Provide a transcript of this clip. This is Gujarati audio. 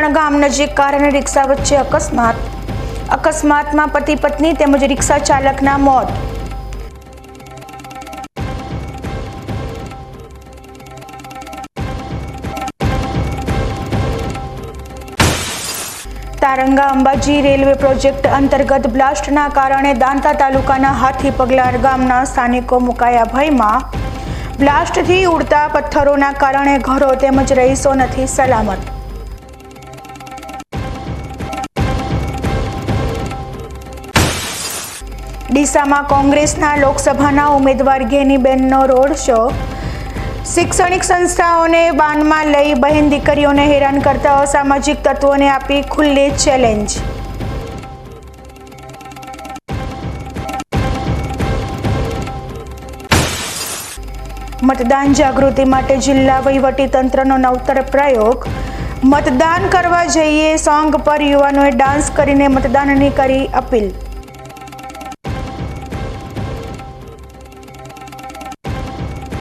પાટણ ગામ નજીક કાર અને રિક્ષા વચ્ચે અકસ્માતમાં પતિ પત્ની તેમજ રિક્ષા ચાલકના મોત। તારંગા અંબાજી રેલવે પ્રોજેક્ટ અંતર્ગત બ્લાસ્ટના કારણે દાંતા તાલુકાના હાથી પગલા ગામના સ્થાનિકો મુકાયા ભયમાં। બ્લાસ્ટથી ઉડતા પથ્થરોના કારણે ઘરો તેમજ રહીશો નથી સલામત। ડીસામાં કોંગ્રેસના લોકસભાના ઉમેદવાર ગેનીબેનનો રોડ શો। શૈક્ષણિક સંસ્થાઓને બાનમાં લઈ બહેન દીકરીઓને હેરાન કરતા અસામાજિક તત્વોને આપી ખુલ્લી ચેલેન્જ। મતદાન જાગૃતિ માટે જિલ્લા વહીવટીતંત્રનો નવતર પ્રયોગ। મતદાન કરવા જઈએ સોંગ પર યુવાનોએ ડાન્સ કરીને મતદાનની કરી અપીલ।